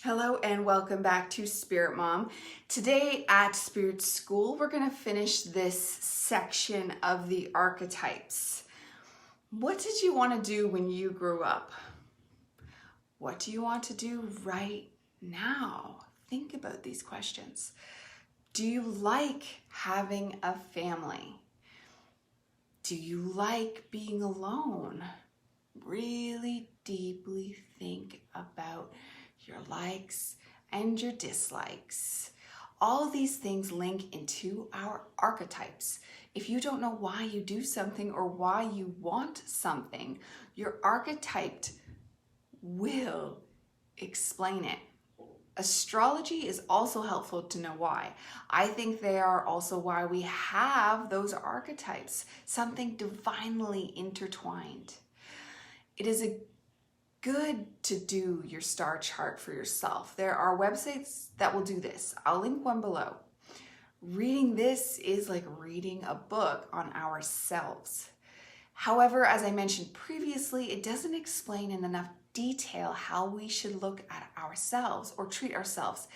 Hello and welcome back to Spirit Mom. Today at Spirit School, we're going to finish this section of the archetypes. What did you want to do when you grew up? What do you want to do right now? Think about these questions. Do you like having a family? Do you like being alone? Really deeply think about your likes and your dislikes. All these things link into our archetypes. If you don't know why you do something or why you want something, your archetype will explain it. Astrology is also helpful to know why. I think they are also why we have those archetypes, something divinely intertwined. It is good to do your star chart for yourself. There are websites that will do this. I'll link one below. Reading this is like reading a book on ourselves. However, as I mentioned previously, it doesn't explain in enough detail how we should look at ourselves or treat ourselves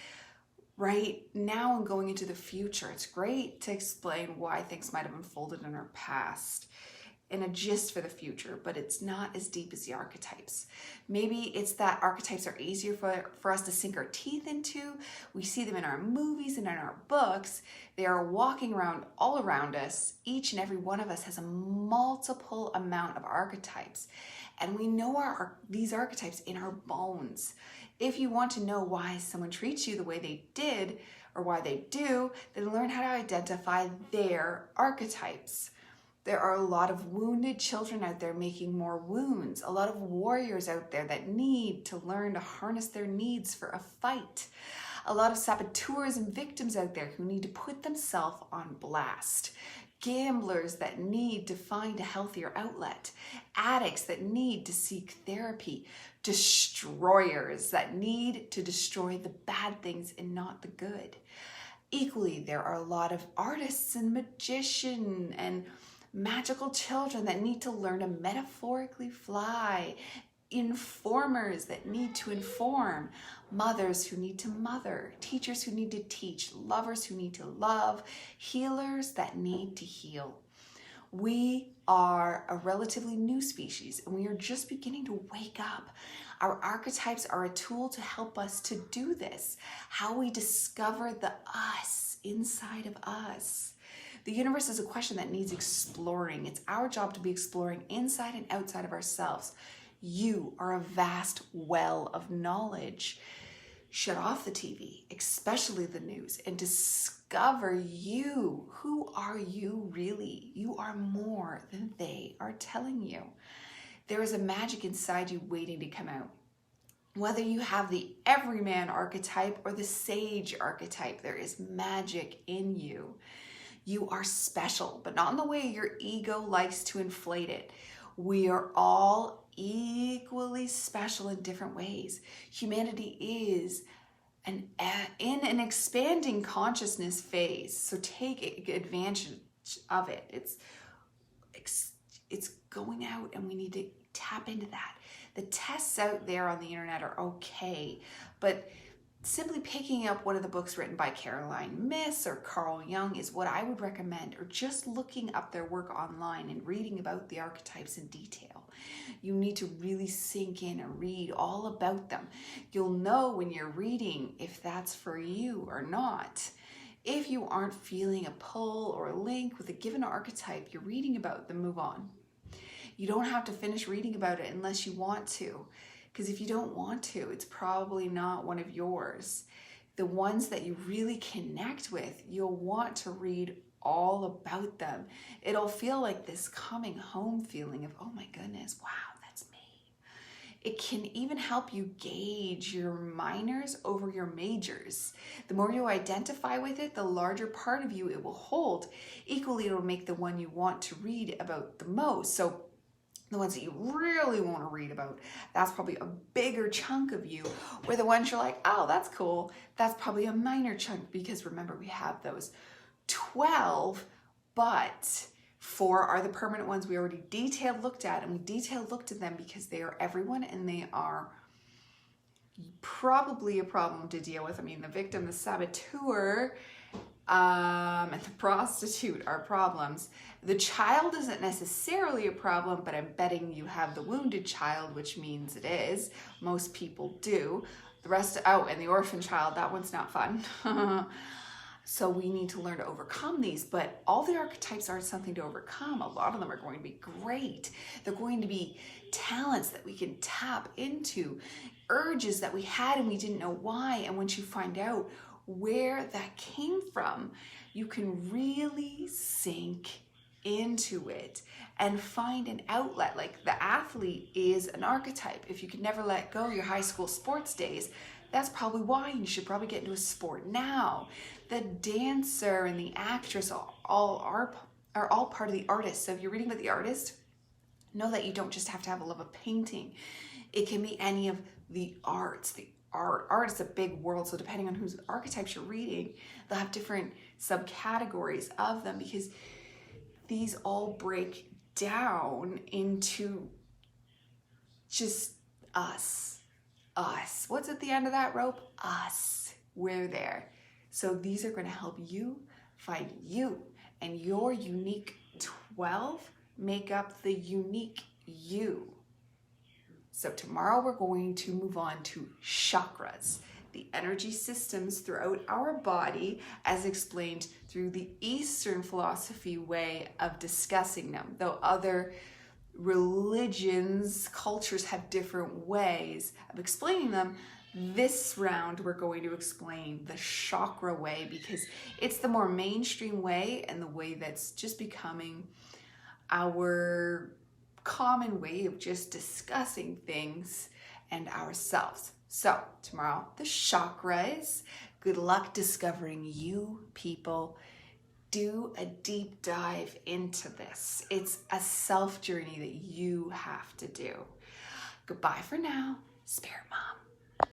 right now and going into the future. It's great to explain why things might have unfolded in our past and a gist for the future, but it's not as deep as the archetypes. Maybe it's that archetypes are easier for us to sink our teeth into. We see them in our movies and in our books. They are walking around all around us. Each and every one of us has a multiple amount of archetypes. And we know these archetypes in our bones. If you want to know why someone treats you the way they did or why they do, then learn how to identify their archetypes. There are a lot of wounded children out there making more wounds, a lot of warriors out there that need to learn to harness their needs for a fight, a lot of saboteurs and victims out there who need to put themselves on blast, gamblers that need to find a healthier outlet, addicts that need to seek therapy, destroyers that need to destroy the bad things and not the good. Equally, there are a lot of artists and magicians and magical children that need to learn to metaphorically fly, informers that need to inform, mothers who need to mother, teachers who need to teach, lovers who need to love, healers that need to heal. We are a relatively new species and we are just beginning to wake up. Our archetypes are a tool to help us to do this, how we discover the us inside of us. The universe is a question that needs exploring. It's our job to be exploring inside and outside of ourselves. You are a vast well of knowledge. Shut off the TV, especially the news, and discover you. Who are you really? You are more than they are telling you. There is a magic inside you waiting to come out. Whether you have the everyman archetype or the sage archetype, there is magic in you. You are special, but not in the way your ego likes to inflate it. We are all equally special in different ways. Humanity is in an expanding consciousness phase, so take advantage of it. It's going out and we need to tap into that. The tests out there on the internet are okay, but simply picking up one of the books written by Caroline Myss or Carl Jung is what I would recommend, or just looking up their work online and reading about the archetypes in detail. You need to really sink in and read all about them. You'll know when you're reading if that's for you or not. If you aren't feeling a pull or a link with a given archetype you're reading about, then move on. You don't have to finish reading about it unless you want to. Because if you don't want to, it's probably not one of yours. The ones that you really connect with, you'll want to read all about them. It'll feel like this coming home feeling of, oh my goodness, wow, that's me. It can even help you gauge your minors over your majors. The more you identify with it, the larger part of you it will hold. Equally, it'll make the one you want to read about the most. So the ones that you really want to read about, that's probably a bigger chunk of you, where the ones you're like, oh, that's cool, that's probably a minor chunk, because remember, we have those 12, but 4 are the permanent ones we already looked at, and we looked at them because they are everyone and they are probably a problem to deal with. I mean, the victim, the saboteur, and the prostitute are problems. The child isn't necessarily a problem, but I'm betting you have the wounded child, which means it is. Most people do. The rest, oh, and the orphan child, that one's not fun. So we need to learn to overcome these, but all the archetypes aren't something to overcome. A lot of them are going to be great. They're going to be talents that we can tap into, urges that we had and we didn't know why. And once you find out where that came from, you can really sink into it and find an outlet. Like the athlete is an archetype. If you could never let go your high school sports days, that's probably why you should probably get into a sport now. The dancer and the actress are all part of the artist. So if you're reading about the artist, know that you don't just have to have a love of painting. It can be any of the arts. Art is a big world, so depending on whose archetypes you're reading, they'll have different subcategories of them, because these all break down into just us. What's at the end of that rope? Us. We're there. So these are going to help you find you, and your unique 12 make up the unique you. So tomorrow we're going to move on to chakras, the energy systems throughout our body as explained through the Eastern philosophy way of discussing them. Though other religions, cultures have different ways of explaining them, this round we're going to explain the chakra way because it's the more mainstream way and the way that's just becoming our common way of just discussing things and ourselves. So tomorrow, the chakras. Good luck discovering you, people. Do a deep dive into this. It's a self journey that you have to do. Goodbye for now, Spirit Mom.